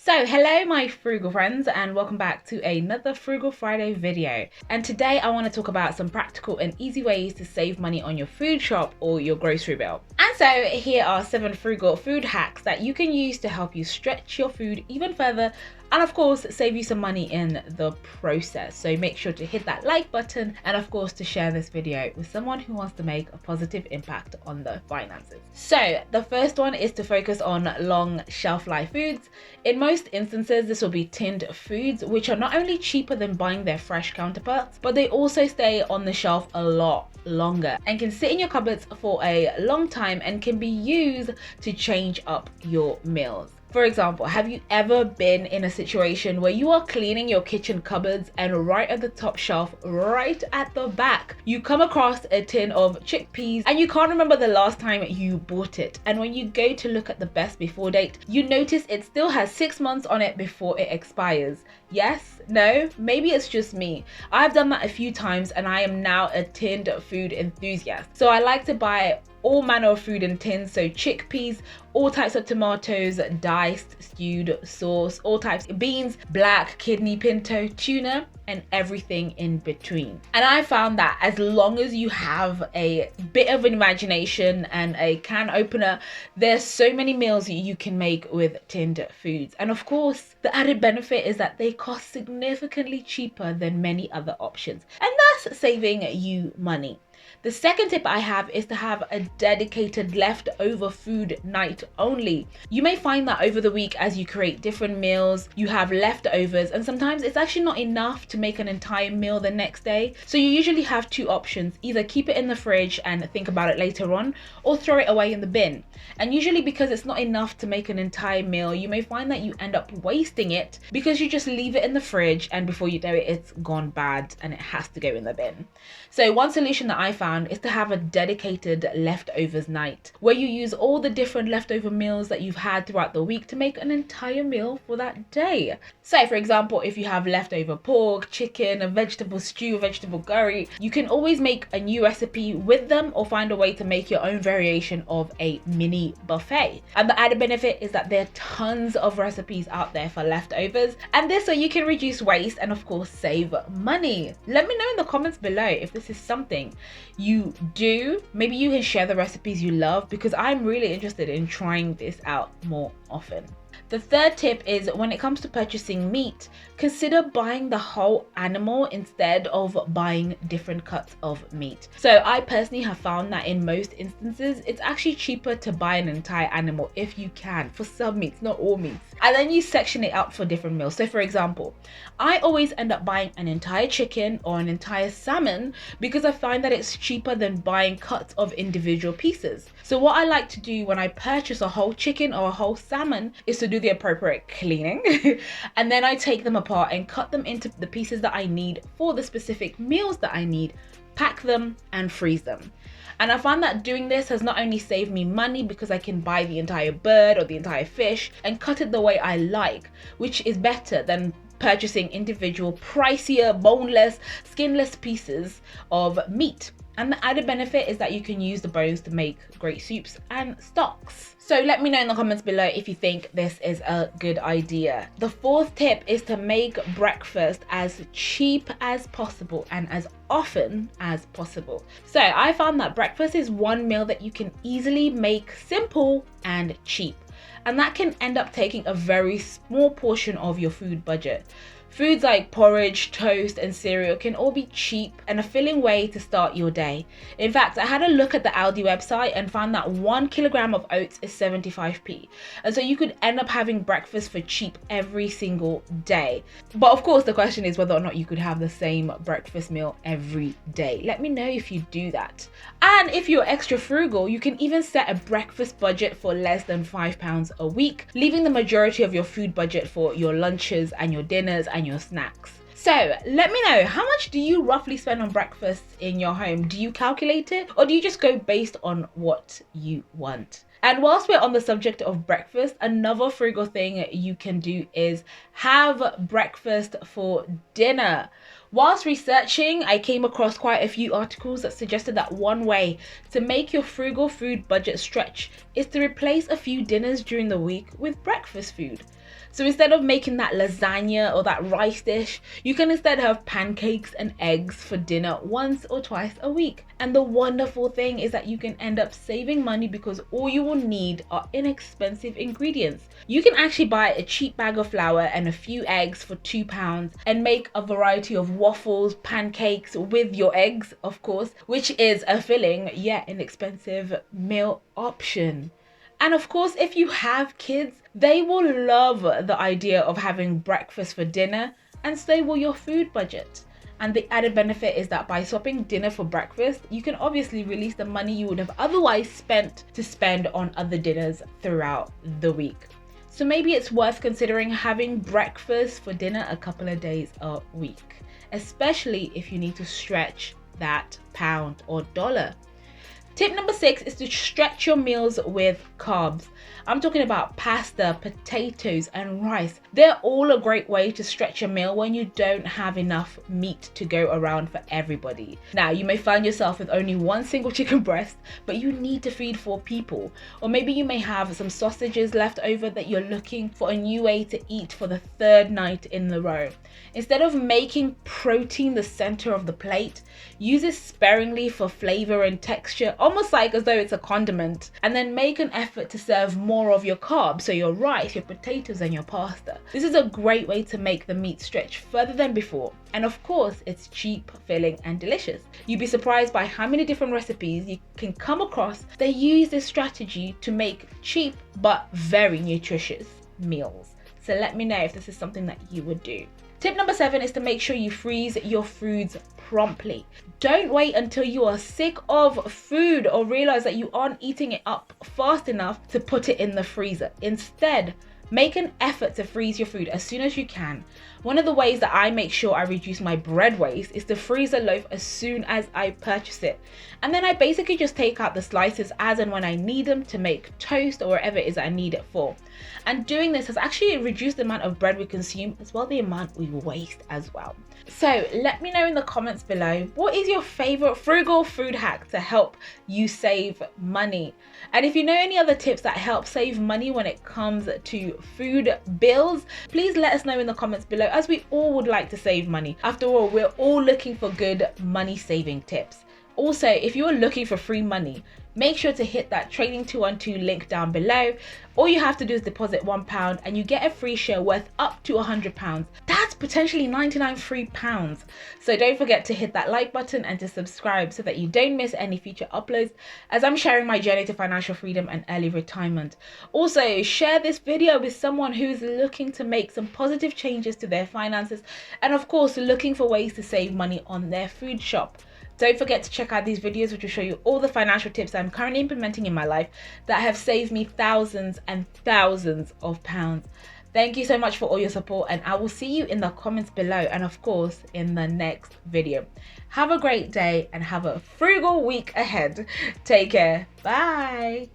So hello my frugal friends and welcome back to another Frugal Friday video. And today I want to talk about some practical and easy ways to save money on your food shop or your grocery bill. And so here are 7 frugal food hacks that you can use to help you stretch your food even further and of course save you some money in the process. So make sure to hit that like button and of course to share this video with someone who wants to make a positive impact on the finances. So the first one is to focus on long shelf life foods. In most instances this will be tinned foods, which are not only cheaper than buying their fresh counterparts, but they also stay on the shelf a lot longer and can sit in your cupboards for a long time and can be used to change up your meals. For example, have you ever been in a situation where you are cleaning your kitchen cupboards and right at the top shelf, right at the back, you come across a tin of chickpeas and you can't remember the last time you bought it? And when you go to look at the best before date, you notice it still has 6 months on it before it expires. Yes? No? Maybe it's just me. I've done that a few times and I am now a tinned food enthusiast. So I like to buy all manner of food in tins, so chickpeas, all types of tomatoes, diced, stewed, sauce, all types of beans, black, kidney, pinto, tuna, and everything in between. And I found that as long as you have a bit of imagination and a can opener, there's so many meals you can make with tinned foods. And of course, the added benefit is that they cost significantly cheaper than many other options, and that's saving you money. The second tip I have is to have a dedicated leftover food night only. You may find that over the week as you create different meals, you have leftovers, and sometimes it's actually not enough to make an entire meal the next day. So you usually have 2 options: either keep it in the fridge and think about it later on, or throw it away in the bin. And usually because it's not enough to make an entire meal, you may find that you end up wasting it because you just leave it in the fridge and before you know it, it's gone bad and it has to go in the bin. So one solution that I found is to have a dedicated leftovers night where you use all the different leftover meals that you've had throughout the week to make an entire meal for that day. So for example, if you have leftover pork, chicken, a vegetable stew, vegetable curry, you can always make a new recipe with them or find a way to make your own variation of a mini buffet. And the added benefit is that there are tons of recipes out there for leftovers, and this way you can reduce waste and of course save money. Let me know in the comments below if this is something you do. Maybe you can share the recipes you love because I'm really interested in trying this out more often. The third tip is when it comes to purchasing meat, consider buying the whole animal instead of buying different cuts of meat. So I personally have found that in most instances, it's actually cheaper to buy an entire animal if you can, for some meats, not all meats. And then you section it out for different meals. So for example, I always end up buying an entire chicken or an entire salmon because I find that it's cheaper than buying cuts of individual pieces. So what I like to do when I purchase a whole chicken or a whole salmon is to do the appropriate cleaning and then I take them apart and cut them into the pieces that I need for the specific meals that I need, pack them and freeze them. And I found that doing this has not only saved me money because I can buy the entire bird or the entire fish and cut it the way I like, which is better than purchasing individual pricier, boneless, skinless pieces of meat. And the added benefit is that you can use the bones to make great soups and stocks. So let me know in the comments below if you think this is a good idea. The fourth tip is to make breakfast as cheap as possible and as often as possible. So I found that breakfast is one meal that you can easily make simple and cheap. And that can end up taking a very small portion of your food budget. Foods like porridge, toast, and cereal can all be cheap and a filling way to start your day. In fact, I had a look at the Aldi website and found that 1 kilogram of oats is 75p. And so you could end up having breakfast for cheap every single day. But of course, the question is whether or not you could have the same breakfast meal every day. Let me know if you do that. And if you're extra frugal, you can even set a breakfast budget for less than £5 a week, leaving the majority of your food budget for your lunches and your dinners and your snacks. So let me know, how much do you roughly spend on breakfast in your home? Do you calculate it or do you just go based on what you want? And whilst we're on the subject of breakfast, another frugal thing you can do is have breakfast for dinner. Whilst researching, I came across quite a few articles that suggested that one way to make your frugal food budget stretch is to replace a few dinners during the week with breakfast food. So instead of making that lasagna or that rice dish, you can instead have pancakes and eggs for dinner once or twice a week. And the wonderful thing is that you can end up saving money because all you will need are inexpensive ingredients. You can actually buy a cheap bag of flour and a few eggs for £2 and make a variety of waffles, pancakes with your eggs, of course, which is a filling yet inexpensive meal option. And of course, if you have kids, they will love the idea of having breakfast for dinner, and so will your food budget. And the added benefit is that by swapping dinner for breakfast, you can obviously release the money you would have otherwise spent to spend on other dinners throughout the week. So maybe it's worth considering having breakfast for dinner a couple of days a week, especially if you need to stretch that pound or dollar. Tip number 6 is to stretch your meals with carbs. I'm talking about pasta, potatoes, and rice. They're all a great way to stretch a meal when you don't have enough meat to go around for everybody. Now, you may find yourself with only one single chicken breast, but you need to feed 4 people. Or maybe you may have some sausages left over that you're looking for a new way to eat for the 3rd night in a row. Instead of making protein the center of the plate, use it sparingly for flavor and texture, almost like as though it's a condiment, and then make an effort to serve more of your carbs, so your rice, your potatoes, and your pasta. This is a great way to make the meat stretch further than before, and of course it's cheap, filling, and delicious. You'd be surprised by how many different recipes you can come across that use this strategy to make cheap but very nutritious meals. So let me know if this is something that you would do. Tip number 7 is to make sure you freeze your foods promptly. Don't wait until you are sick of food or realize that you aren't eating it up fast enough to put it in the freezer. Instead, make an effort to freeze your food as soon as you can. One of the ways that I make sure I reduce my bread waste is to freeze a loaf as soon as I purchase it. And then I basically just take out the slices as and when I need them to make toast or whatever it is I need it for. And doing this has actually reduced the amount of bread we consume, as well as the amount we waste as well. So let me know in the comments below, what is your favorite frugal food hack to help you save money? And if you know any other tips that help save money when it comes to food bills, please let us know in the comments below, as we all would like to save money. After all, we're all looking for good money saving tips. Also, if you are looking for free money, make sure to hit that Trading 212 link down below. All you have to do is deposit £1 and you get a free share worth up to £100. That's potentially 99 free pounds. So don't forget to hit that like button and to subscribe so that you don't miss any future uploads, as I'm sharing my journey to financial freedom and early retirement. Also, share this video with someone who's looking to make some positive changes to their finances and of course looking for ways to save money on their food shop. Don't forget to check out these videos, which will show you all the financial tips I'm currently implementing in my life that have saved me thousands and thousands of pounds. Thank you so much for all your support, and I will see you in the comments below and of course in the next video. Have a great day and have a frugal week ahead. Take care. Bye.